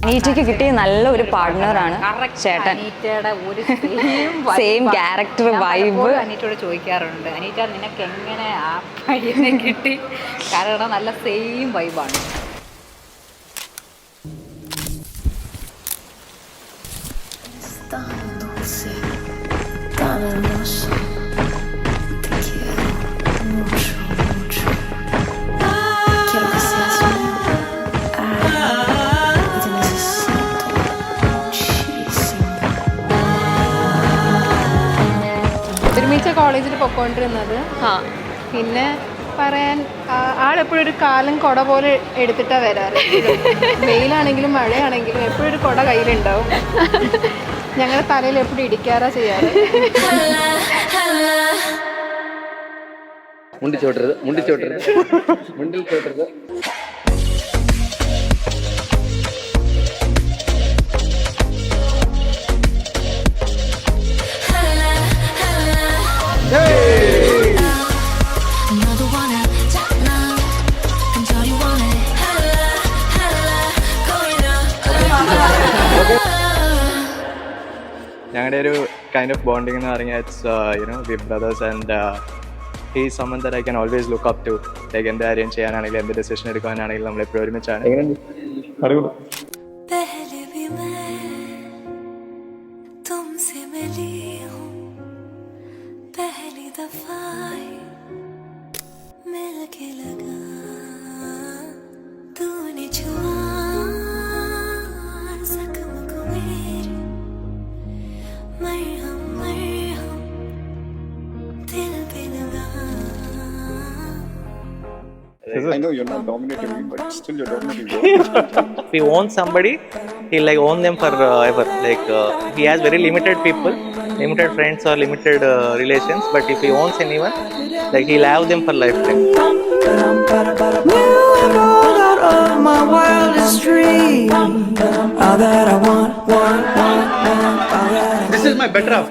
അനീറ്റയ്ക്ക് കിട്ടിയ നല്ല ഒരു പാർട്ട്ണറാണ് ചേട്ടൻ. അനീറ്റയുടെ ഒരു സെയിം ക്യാരക്ടർ വൈബ്. അനീറ്റയോട് ചോദിക്കാറുണ്ട്, അനീറ്റ നിനക്ക് എങ്ങനെ ആ പയ്യനെ കിട്ടി? കാരണം നല്ല സെയിം വൈബാണ്. ഒരുമിച്ച കോളേജിൽ പൊക്കോണ്ടിരുന്നത്. പിന്നെ പറയാൻ ആളെപ്പോഴും ഒരു കാലം കുട പോലെ എടുത്തിട്ടാണ് വരാറ്. വെയിലാണെങ്കിലും മഴയാണെങ്കിലും എപ്പോഴും ഒരു കുട കയ്യിലുണ്ടാവും. ഞങ്ങളുടെ തലയിൽ എപ്പോഴും ഇടിക്കാറാ ചെയ്യാറ്. മുണ്ടിൽ ചോട്ടരുത്. ഞങ്ങളുടെ ഒരു കൈൻഡ് ഓഫ് ബോണ്ടിങ് എന്ന് പറഞ്ഞാൽ it's we brothers and he is someone that I can always look up to. Like എന്ത് കാര്യം ചെയ്യാനാണെങ്കിലും എന്ത് ഡിസിഷൻ എടുക്കാനാണെങ്കിലും നമ്മൾ എപ്പോഴും ഒരുമിച്ചാണ്. I know you're not dominating me, but still you're dominating me. If he owns somebody, he'll like own them forever. Like he has very limited people, limited friends or limited relations. But if he owns anyone, like he'll have them for lifetime. My wildest dream, all that I want. This is my better half.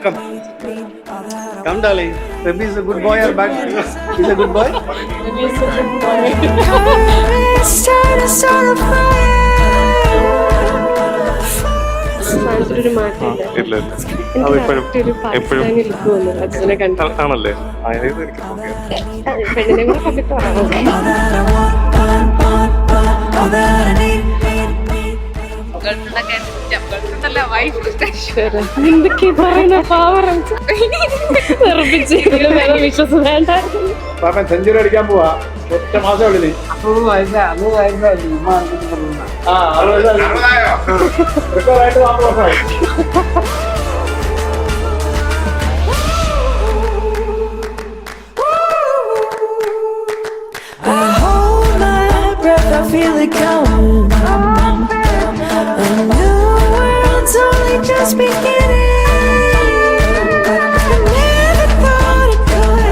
Come, darling. Maybe he's a good boy or bad. He's a good boy. Maybe he's a good boy. It's time to start a fire. ഒരു മാറ്റമില്ല. ഒരു Pakistani look വന്നു അച്ഛനെ കണ്ടു. ആണല്ലേ? പെണ്ണിനെ കൂടെ കണ്ടിട്ട് എന്തൊക്കെ പറയുന്ന പാവം വിശ്വസം വേണ്ട. സെഞ്ചുറി അടിക്കാൻ പോവാ. ഒറ്റ മാസം ഉള്ളിൽ റെക്കോർഡായിട്ട് 4 മാസമായി. I hold my breath, I feel it coming. A new world's only just beginning. I never thought it could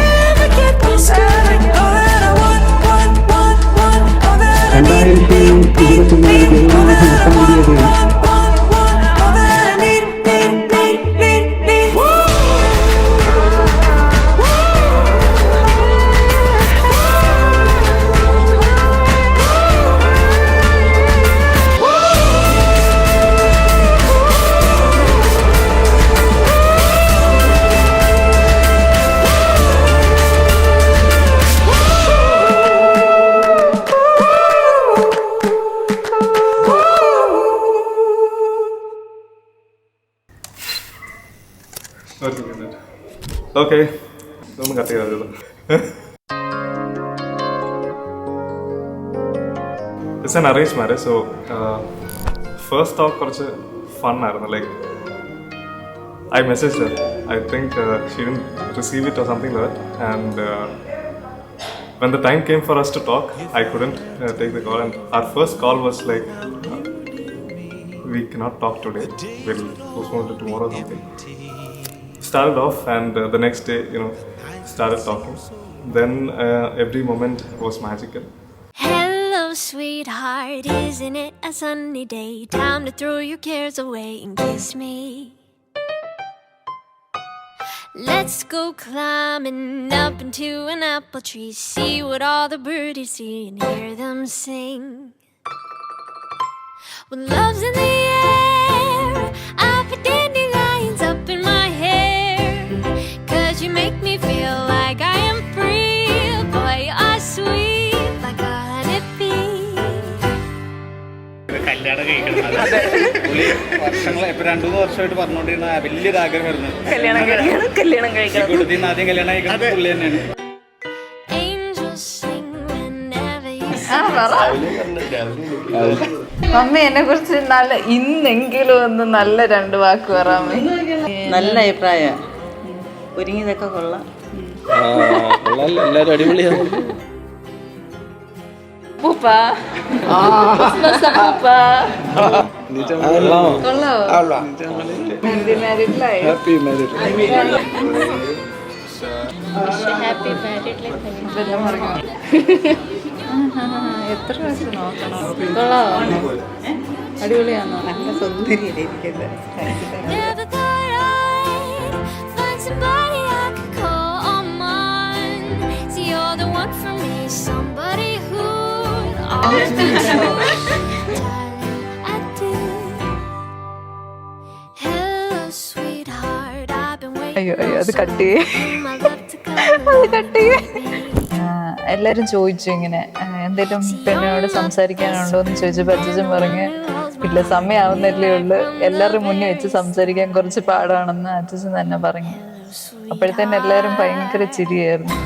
ever get this good. All that I want. All that I need. All that I want. All that I need. Woo! Okay. ഒന്നും cut ചെയ്തത്. It's an arranged marriage, so first talk കുറച്ച് fun ആയിരുന്നു. Like I messaged her. I think she didn't receive it or something like that. And when the time came for us to talk, I couldn't take the call. And our first call was like, we cannot talk today. We'll postpone it tomorrow or something. Started off, and the next day, started talking. Then every moment was magical. Hello, sweetheart, isn't it a sunny day? Time to throw your cares away and kiss me. Let's go climbing up into an apple tree, see what all the birdies see and hear them sing. When love's in the air, I put dandelions up in my hair. 'Cause you make me feel like I am free. Boy, you are sweet like a honeybee. കല്യാണം കഴിക്കണം. പുള്ളി വർഷങ്ങളെ ഇപ്പൊ 2-3 വർഷമായിട്ട് പറഞ്ഞുകൊണ്ടിരുന്ന വലിയൊരു ആഗ്രഹമായിരുന്നു കല്യാണം കഴിക്കണം. കുടുംബത്തിൽ നിന്ന് ആദ്യം കല്യാണം കഴിക്കുന്നത് പുള്ളി തന്നെയാണ്. Angels sing whenever you mummy എന്നെ കുറിച്ച് നല്ല ഇന്നെങ്കിലും ഒന്ന് നല്ല 2 വാക്ക് പറയാമോ? നല്ല അഭിപ്രായം. ഒരുങ്ങിയതൊക്കെ കൊള്ളാം. എല്ലാവരും അടിപൊളിയാണ്. പൂപ്പാ പൂപ്പാ കൊള്ളാവോ? മാരീഡിലായി ഹാപ്പി മാരീഡ് എത്ര പ്രാവശ്യം നോക്കണം? കൊള്ളാവോ? അടിപൊളിയാണോ? നല്ല സുന്ദരിയല്ലേ ഇരിക്കുന്നത്. never thought I'd find somebody I could call on mine. See, you're the one for me, somebody who'd always be true. Darling, I do. Hello, sweetheart, I've been waiting. അയ്യോ അത് cut ചെയ്യേ. My love to come. എല്ലാരും ചോദിച്ചു ഇങ്ങനെ എന്തെങ്കിലും പെണ്ണിനോട് സംസാരിക്കാനുണ്ടോ എന്ന് ചോദിച്ചപ്പോൾ അച്ഛൻ പറഞ്ഞ് ഇല്ല, സമയമാവുന്നല്ലേ ഉള്ളു, എല്ലാവരുടെ മുന്നിൽ വെച്ച് സംസാരിക്കാൻ കുറച്ച് പാടാണെന്ന് അച്ഛൻ തന്നെ പറഞ്ഞു. അപ്പോഴത്തേന് എല്ലാവരും ഭയങ്കര ചിരിയായിരുന്നു.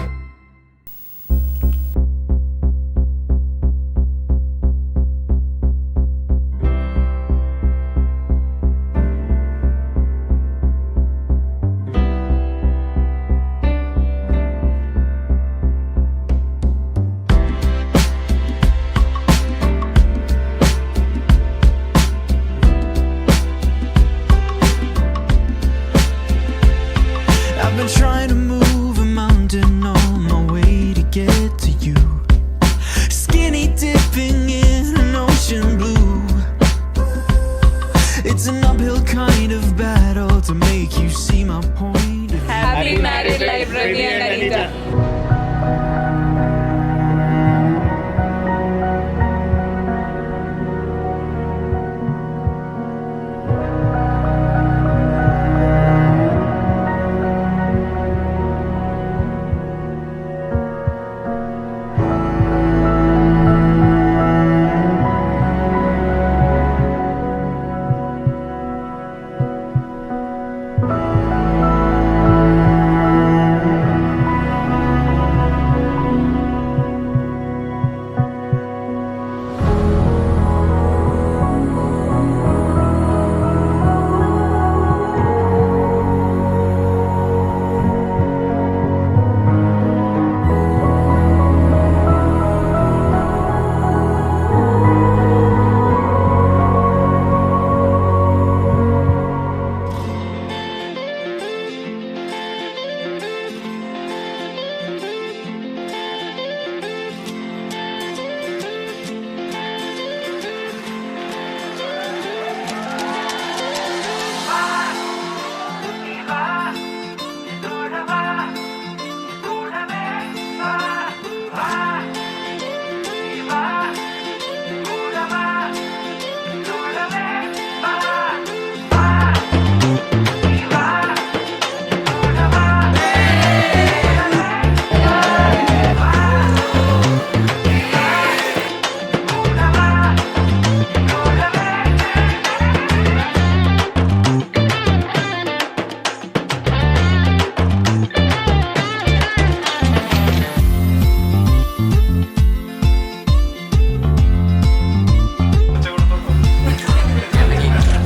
I've been trying to move a mountain on my way to get to you. Skinny dipping in an ocean blue. It's an uphill kind of battle to make you see my point of view. Happy married life, Ravi and Anita.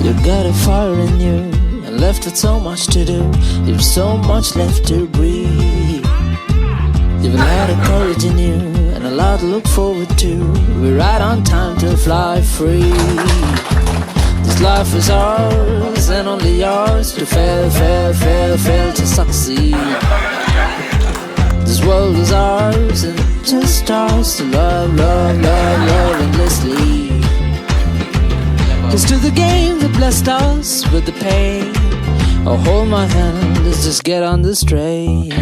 You got a fire in you and left with so much to do. You've so much left to breathe. You've had a courage in you and a lot to look forward to. We're right on time to fly free. This life is ours and only ours to fail, fail, fail, fail to succeed. This world is ours and just ours to love, love, love, love endlessly. Here's to the game that blessed us with the pain. Oh, hold my hand, let's just get on this train.